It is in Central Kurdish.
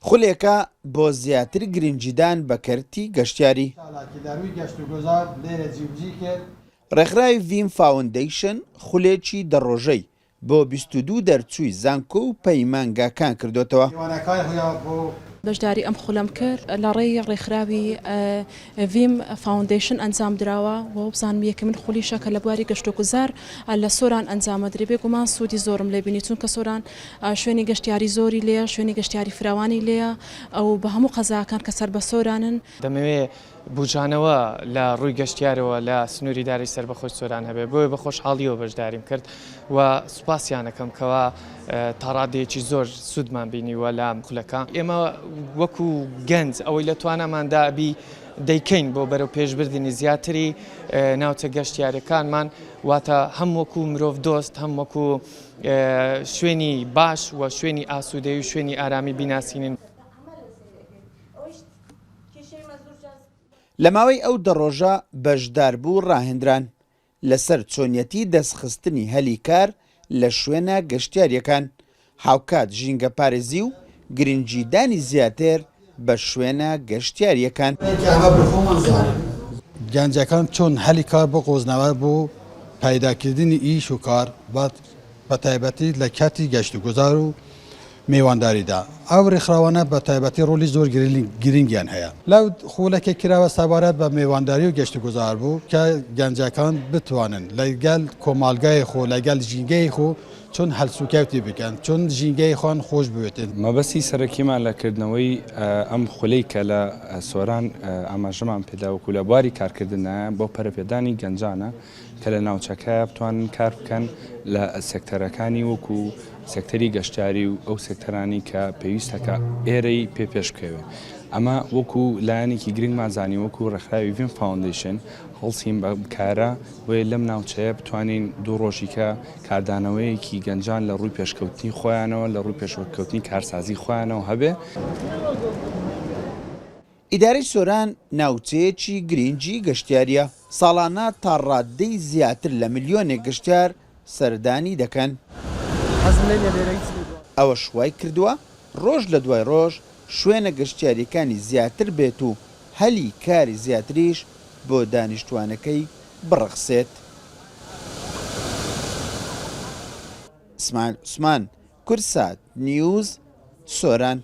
خولێکە بۆ زیاتر گرنگجیدان بە کەرتی گەشتیاری. ڕێکخراوی ڤیم فاوندیشن خولێکی دەڕۆژەی بۆ 22 دەرچووی زانکۆ و پەیمانگاکان کردوتەوە. بەشداری ئەم خولەم کرد لە ڕێی ڕێکخراوی ڤیم فاوندیشن ئەنجام درراوە بۆ بزانم یەکەمین خولیشە کە لە بواری گەشتوگوزار لە سۆران ئەنجامەدرێ بێ گومان سوودی زۆرم لێبینی چونکە سۆران شوێنی گەشتیاری زۆری لێە، شوێنی گەشتیاری فراوانی لێە ئەو بە هەموو قەزاکان کە سەر بە سۆرانن. دەمەوێت بوجانەوە لە ڕووی گەشتیارەوە لە سنووری داری سەر بەخۆش سۆران هەبێ بۆیە بە خۆشحاڵیەوە بەشداریم کرد و سوپاسیانەکەم کەوا تا ڕادەیەکی زۆر سوودمان بینیوە لە خولەکە. ئێمە وەکو گەنج ئەوەی لە توانەماندا بی دەیکەین بۆ بەرەو پێشبردننی زیاتری ناوچە گەشتیارەکانمان واتە هەم وەکو مرۆڤ دۆست هەم وەکو شوێنی باش و شوێنی ئاسوودەی و شوێنی ئارامی بیناسیین. لە ماوەی ئەو دەڕۆژە بەشداربوو ڕاهێنران لەسەر چۆنیەتی دەستخستنی هەلیکار لە شوێنە گەشتیاریەکان، هاوکات ژینگە پارێزی و گرنگجیدانی زیاتر بە شوێنە گەشتیاریەکان. گەنجەکان چۆن هەلیکار بۆ قۆزنەوە بۆ پەیداکردنی ئیش و کار بە تایبەتی لە کاتی گەشتوگوزار و میوانداریدا ئەو ڕێکخراوانە بە تایبەتی ڕۆلی زۆر گرنگیان هەیە. لەو خولەکە کراوە سەبارەت بە میوانداری و گەشتوگوزار بوو کە گەنجەکان بتوانن لەگەل کۆمەلگای خۆ لەگەل ژینگەی خۆ چۆن هەلسوکەوتی بکەن، چۆن ژینگەی خۆیان خۆش بوێتن. مەبەستی سەرەکیمان لەکردنەوەی ئەم خولەی کە لە سۆران ئاماژەمان پێداوەکو لە بواری کارکردنە بۆ پەرەپێدانی گەنجانە کە لە ناوچەکە بتوانن کار بکەن لە سێکتەرەکانی وەکو سێکتەری گەشتیاری و ئەو سێکتەرانی کە پێویستەکە ئێرەی پێشکەوێ. ئەمە وەکو لایەنێکی گرنگمان زانی وەکو ڕێکخراوی ڤیم فاوندیشن هەڵسیم بە کارە وێ لەم ناوچەیە بتوانین دوو ڕۆژیکە کاردانەوەیەکی گەنجان لە ڕووی پێشکەوتنی خۆیانەوە لە ڕووی پێشکەوتنی کارسازی خۆیانەوە هەبێ. ئیدارەی سۆران ناوچەیەکی گرنگی گەشتیاریە، ساڵانە تا ڕادەی زیاتر لە ملیۆنێک گەشتیار سەردانی دەکەن. ئەوە شوای کردووە ڕۆژ لە دوای ڕۆژ شوێنە گەشتیاریەکانی زیاتر بێت و هەلی کاری زیاتریش بۆ دانیشتوانەکەی بڕەخسێت. ئیسماعیل عوسمان، کورسات نیوز، سۆران.